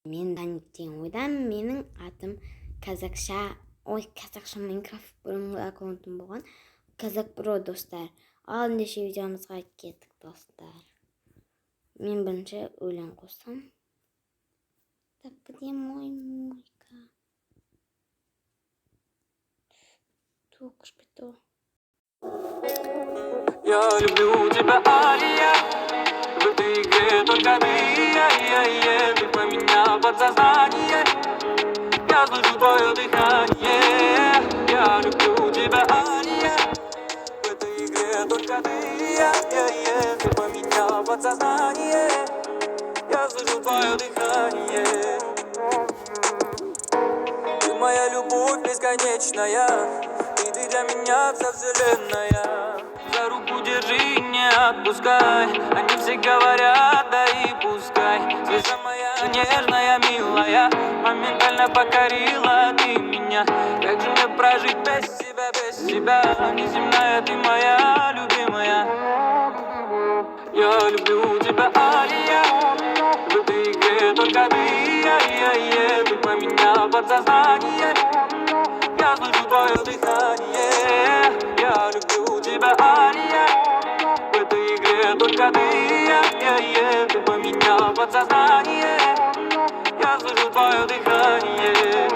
Мен Даник деген ойдан. Менің атым қазақша Майнкрафт бұрынғы аккаунтым болған. Казак Бро достар. Ал ендеше видеомызға кеттік достар. Мен бірінші өлең қоссам. Так, где мой мойка? Только что. Я люблю тебя, Алия. В этой игре только ты, ты поменял подсознание. Я слышу твое дыхание. Я люблю тебя, Алия. В этой игре только ты поменял подсознание. Я слышу твое дыхание. Ты моя любовь бесконечная, и ты для меня вся вселенная. За руку держи, не отпускай. Они все говорят, да и пускай. Звезда моя нежная, милая, моментально покорила ты меня. Как же мне прожить без тебя? Неземная ты моя любимая. Я люблю тебя, Алия. В этой игре только ты поменял подсознание. Я слышу твое дыхание. Я люблю тебя, Алия. В этой игре только ты поменял подсознание. Я слышу твое дыхание.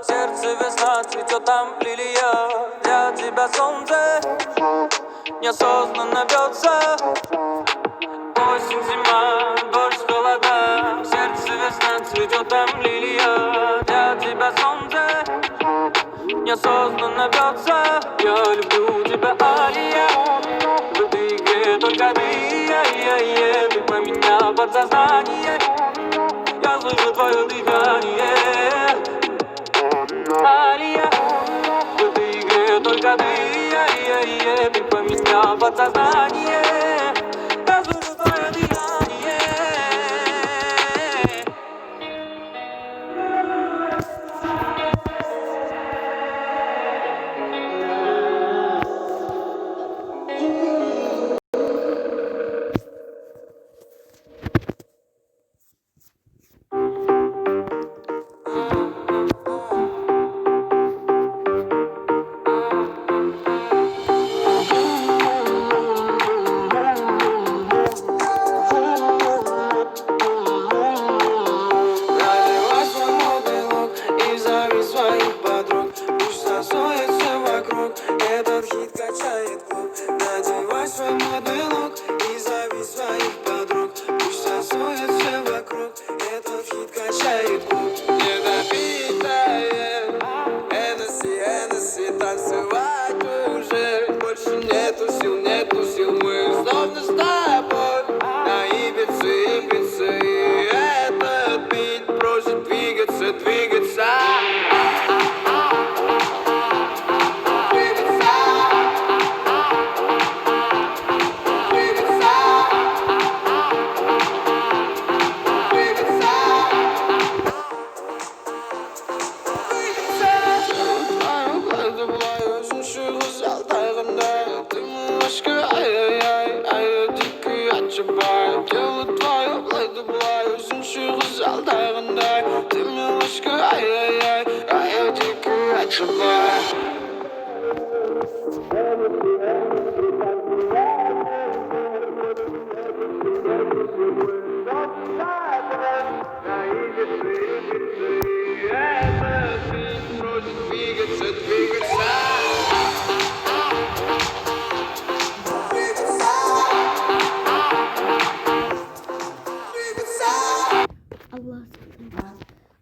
Сердце весна, цветет там лилия. Для тебя солнце неосознанно бьется. Осень, зима, дождь, холода. Сердце весна, цветет там лилия. Для тебя солнце неосознанно бьется. Я люблю тебя, Алия. В этой игре только ты поменял подсознание. Я слышу твое дыхание. Алия, в этой игре только ты поменял подсознание. Я слышу твое дыхание.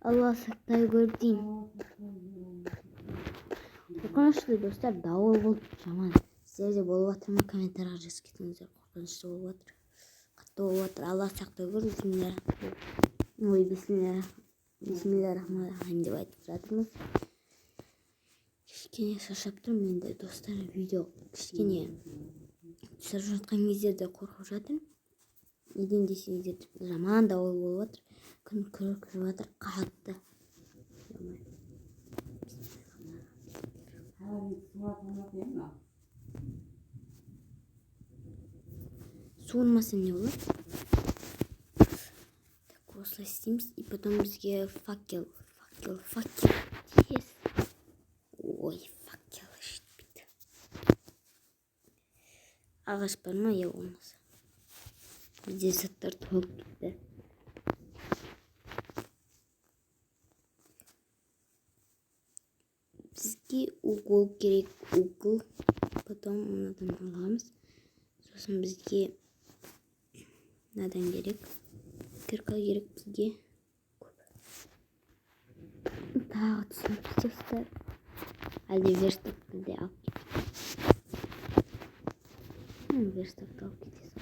Allah сақтай көрдейін. Қорқынышты достар, дауыл болып жаман. Сіздерде болып жатыр ма? Комментарийға жазып кетіңіздер. Қорқынышты болып жатыр. Қатты болып жатыр. Allah сақтай көрдейін. Ой, бисмилля рахман рахим деп айтып жатырмыз. кішкене шаршап тұрмын енді достар. Видео кішкене түсіріп жатқан кездерде қорқып жатырмын. Неден десеңіздер, жаман дауыл болып жатыр. Күн күркіреп жатыр қатты. Суынмаса не болады? Так, осылай істейміз. И потом бізге факел. Yes. Ой, факел жетпейді. Ағаш бар ма, я болмаса. Бізде заттар толып кетті. Бізге угол керек, угол. Потом мынадан аламыз. Сосын бізге надан керек. Кірка керек бізге. Тағы түсініп достар. Әлде верстакты да алып кетейін. Верстакты алып кетесің.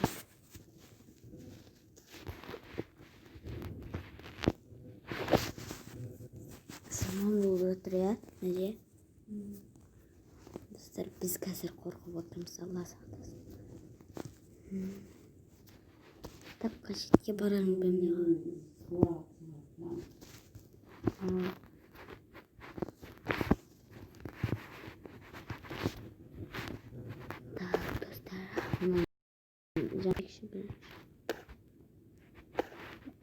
Саман болып отыр, я? Неде? Достар, біз қазір қорқып отырмыз, Алла сақтасын. Так, қажетке барармын білмей қалдым. Так, достар,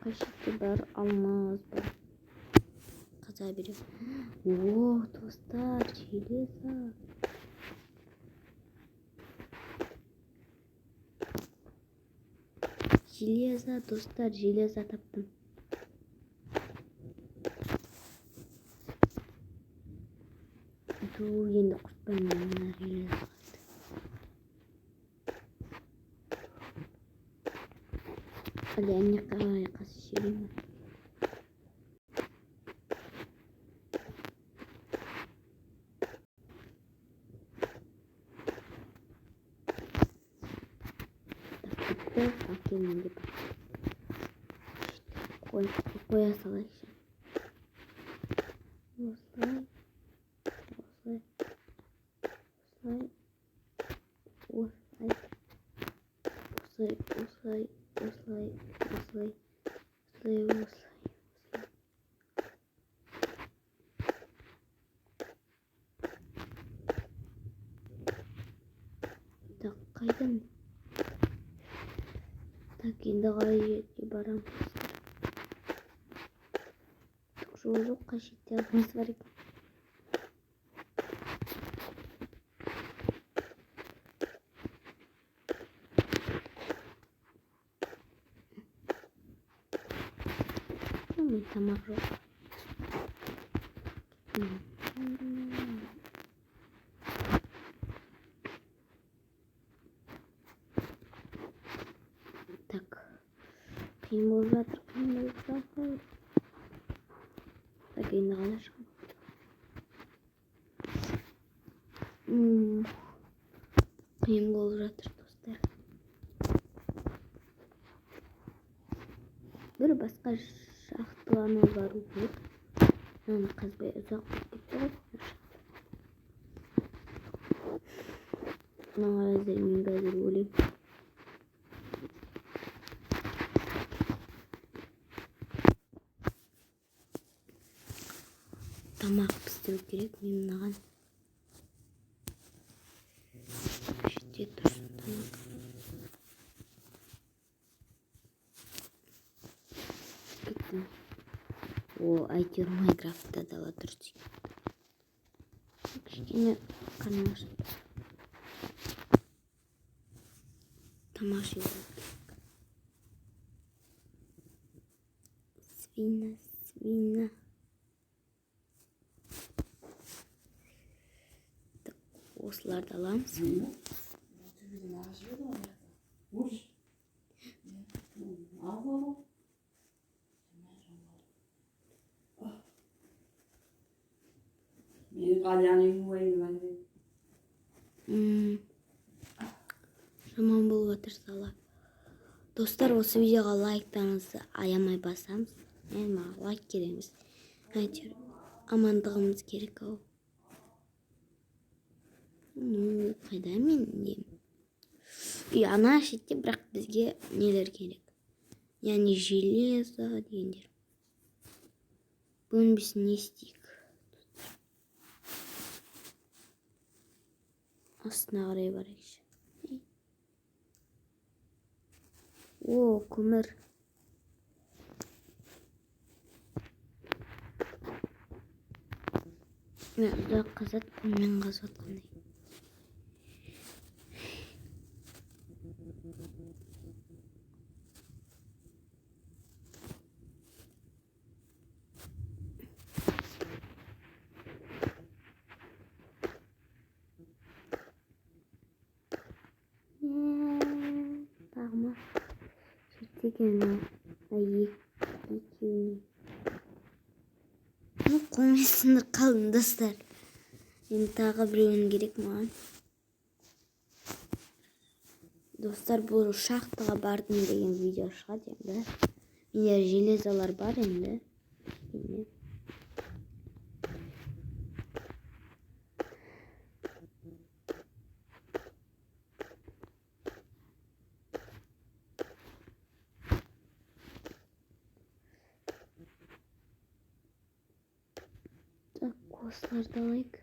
қажетке бар, алмаз бар. Қаза берем. О, достар, железо. Железо, достар, железо таптым. Енді құртпаймын мына железо. Әлде әне қарай қасы жіберейін. Факелмен деп қоя салайықшы. Осылай. Так, қайдан? Так, енді қалай жерге барам. Түк жол жоқ, қажетте алмаз бар екен. Мен тамақ жоқ. Так, қиын болып жатыр. Так, енді ғана шығам. Қиын болып жатыр, достар. Бір басқа шахталана бару керек. Мынаны қазбай ұзақ болып кетті ғой. Мына әзір мен қазір өлем. Тамақ пістіру керек, мен мынаған. Шетте тұрсын тамақ. Кеттім. О, әйтеуір Майнкрафтта дала тұрсы. Кішкене қармашын. Тамақ жеу керек. Свина. Осыларды аламыз. Жаман болып отыр сала. Достар, осы видеоға лайктарыңызды аямай басамыз. Маған лайк кереміз. Әйтеуір амандығымыз керек ау. Қайда мен деймін. Ана шетте бірақ бізге нелер керек. Яғни железо дегендер. Бұны біз не істейік? Астына қарай барайықшы. О, көмір. Ұзақ қазат, мен қазып атқандай. Бағыма сөйтегені екеуіне. Қолмен сындырып қалдым достар. Енді тағы біреуін керек маған. Достар, бұл шахтаға бардым деген видео шығады енді. Менде железалар бар енді. Так, осыларды алайық.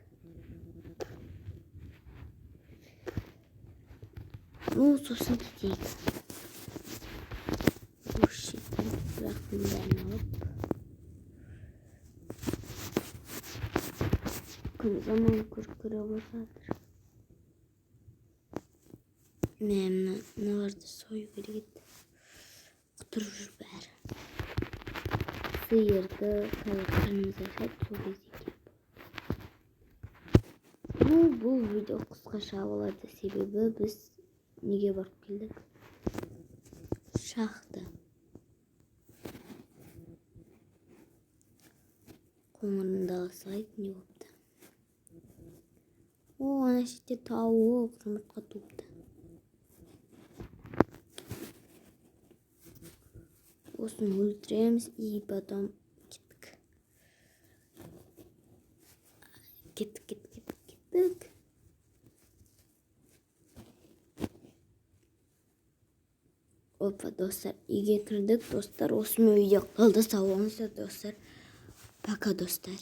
Сосын кетейік. Бірақ бұны бәрін алып. Күн заман күркірі болсадыр. Мыналарды сою керек еді. Құтырып жүр бәрі. Сиырды, қырмызы шайт, сол кезде келіп. Бұл видео қысқаша болады, себебі біз неге барып келдік? Шахта. Қоңырында алсайып не болыпты? Ана шетте тауық жұмыртқа туыпты. Осыны өлтіреміз и потом кеттік. Опа, достар, үйге кірдік. Достар, осымен видео қалды. Сау болыңыздар, достар. Пока, достар.